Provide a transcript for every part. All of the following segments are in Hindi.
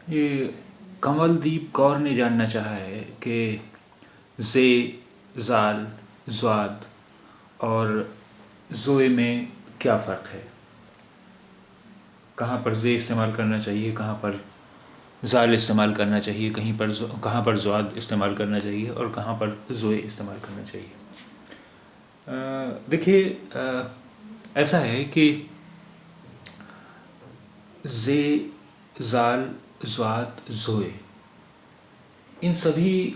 ये कमलदीप कौर ने जानना चाहा है कि ज़े, ज़ाल, ज़्वाद और ज़ोए में क्या फ़र्क है। कहाँ पर ज़े इस्तेमाल करना चाहिए, कहाँ पर ज़ाल इस्तेमाल करना चाहिए, कहाँ पर ज़्वाद इस्तेमाल करना चाहिए और कहाँ पर ज़ोए इस्तेमाल करना चाहिए। देखिए, ऐसा है कि ज़े, ज़ाल, ज़्वाद, ज़ोए, इन सभी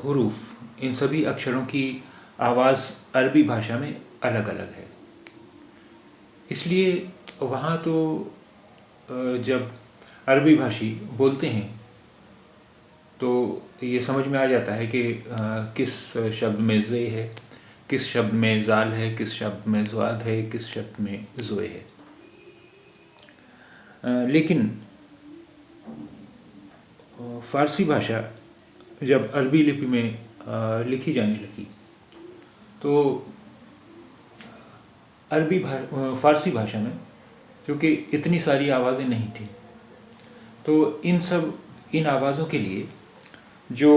हुरूफ, इन सभी अक्षरों की आवाज़ अरबी भाषा में अलग अलग है। इसलिए वहाँ तो जब अरबी भाषी बोलते हैं तो ये समझ में आ जाता है कि किस शब्द में ज़े है, किस शब्द में ज़ाल है, किस शब्द में ज़्वाद है, किस शब्द में ज़ोए है। लेकिन फ़ारसी भाषा जब अरबी लिपि में लिखी जाने लगी तो फ़ारसी भाषा में क्योंकि इतनी सारी आवाज़ें नहीं थी, तो इन आवाज़ों के लिए जो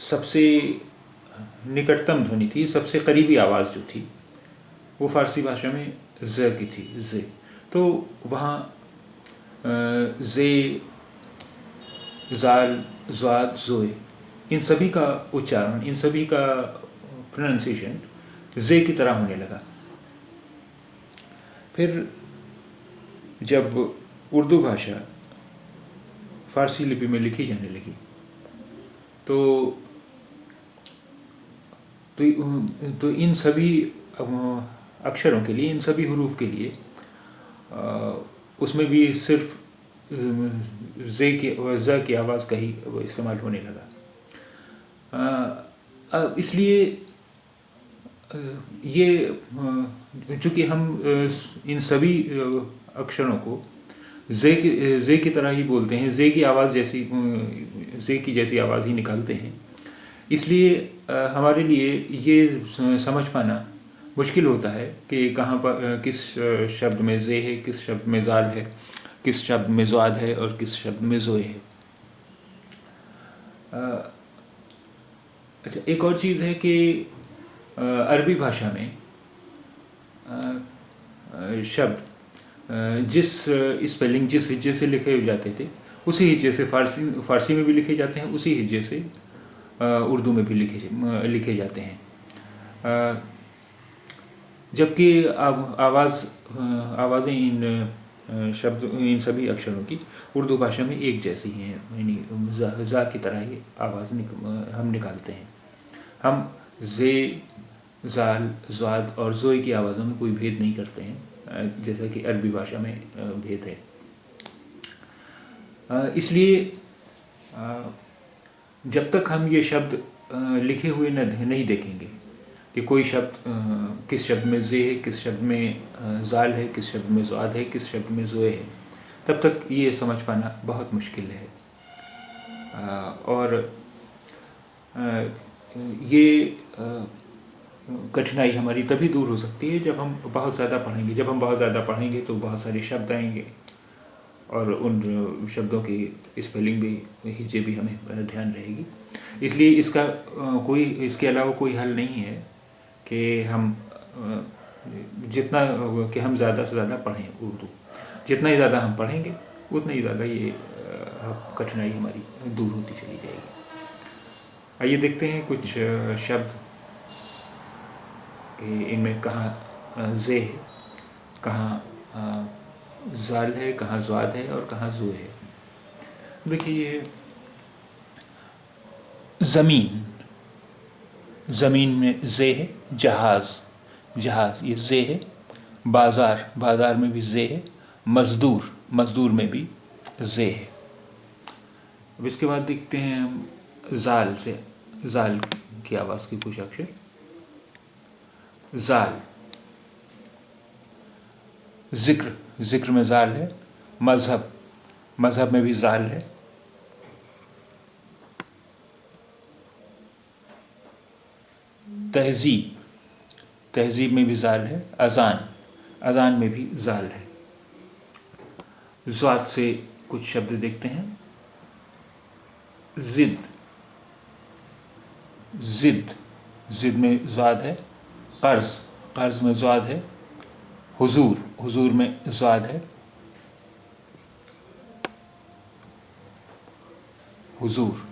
सबसे निकटतम ध्वनि थी, सबसे करीबी आवाज़ जो थी, वो फ़ारसी भाषा में ज़ की थी, ज़े। तो वहाँ ज़े, ज़ाल, ज़्वाद, ज़ोए, इन सभी का उच्चारण, इन सभी का प्रोनाउंसिएशन ज़े की तरह होने लगा। फिर जब उर्दू भाषा फ़ारसी लिपि में लिखी जाने लगी तो इन सभी अक्षरों के लिए, इन सभी हुरूफ के लिए उसमें भी सिर्फ ज़ की आवाज़ का ही इस्तेमाल होने लगा। इसलिए ये चूँकि हम इन सभी अक्षरों को ज़े की तरह ही बोलते हैं, ज़े की आवाज़ जैसी, ज़े की जैसी आवाज़ ही निकालते हैं, इसलिए हमारे लिए ये समझ पाना मुश्किल होता है कि कहाँ पर किस शब्द में ज़े है, किस शब्द में ज़ाल है, किस शब्द में ज़्वाद है और किस शब्द में ज़ोए है। अच्छा, एक और चीज़ है कि अरबी भाषा में शब्द जिस स्पेलिंग, जिस हिज्जे से लिखे जाते थे, उसी हिज्जे से फ़ारसी में भी लिखे जाते हैं, उसी हिज्जे से उर्दू में भी लिखे जाते हैं। जबकि आवाज़ें इन सभी अक्षरों की उर्दू भाषा में एक जैसी हैं, यानी ज़ा की तरह ही आवाज़ हम निकालते हैं। हम ज़े, ज़ाल, ज़्वाद और ज़ोए की आवाज़ों में कोई भेद नहीं करते हैं, जैसा कि अरबी भाषा में भेद है। इसलिए जब तक हम ये शब्द लिखे हुए नहीं देखेंगे कि कोई शब्द किस शब्द में ज़े है, किस शब्द में ज़ाल है, किस शब्द में ज़्वाद है, किस शब्द में ज़ोए है, तब तक ये समझ पाना बहुत मुश्किल है। और ये कठिनाई हमारी तभी दूर हो सकती है जब हम बहुत ज़्यादा पढ़ेंगे। जब हम बहुत ज़्यादा पढ़ेंगे तो बहुत सारे शब्द आएंगे और उन शब्दों की स्पेलिंग भी, हिज्जे भी हमें ध्यान रहेगी। इसलिए इसके अलावा कोई हल नहीं है कि हम ज़्यादा से ज़्यादा पढ़ें उर्दू। जितना ही ज़्यादा हम पढ़ेंगे उतना ही ज़्यादा ये कठिनाई हमारी दूर होती चली जाएगी। आइए देखते हैं कुछ शब्द, इनमें कहाँ ज़े है, कहाँ ज़ाल है, कहाँ ज़्वाद है और कहाँ ज़ोए है। देखिए, ज़मीन, ज़मीन में ज़े है। जहाज़, जहाज़ ये ज़े है। बाज़ार, बाज़ार में भी ज़े है। मज़दूर, मज़दूर में भी ज़े है। अब इसके बाद देखते हैं हम ज़ाल से, ज़ाल की आवाज़ के कुछ अक्षर। ज़ाल, ज़िक्र, ज़िक्र में ज़ाल है। मज़हब, मज़हब में भी ज़ाल है। तहज़ीब, तहज़ीब में भी ज़ाल है। अज़ान, अज़ान में भी ज़ाल है। ज़्वाद से कुछ शब्द देखते हैं। जिद, जिद, जिद में ज़ाद है। कर्ज, कर्ज में ज़ाद है। हुजूर, हुजूर में ज़ाद है। हुजूर,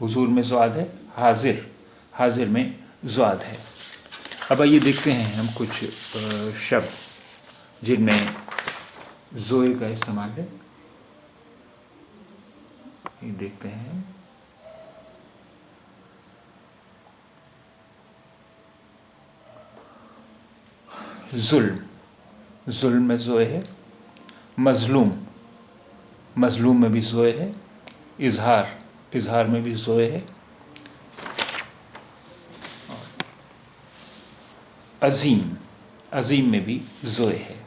हुजूर में ज़ाद है। हाजिर, हाजिर में ज़ाद है। अब आइए देखते हैं हम कुछ शब्द जिनमें ज़ोए का इस्तेमाल है। ये देखते हैं। जुल्म, जुल्म में ज़ोए है। मज़लूम, मज़लूम में भी ज़ोए है। इजहार, इजहार में भी ज़ोए है। अज़ीम, अज़ीम में भी ज़ोए है।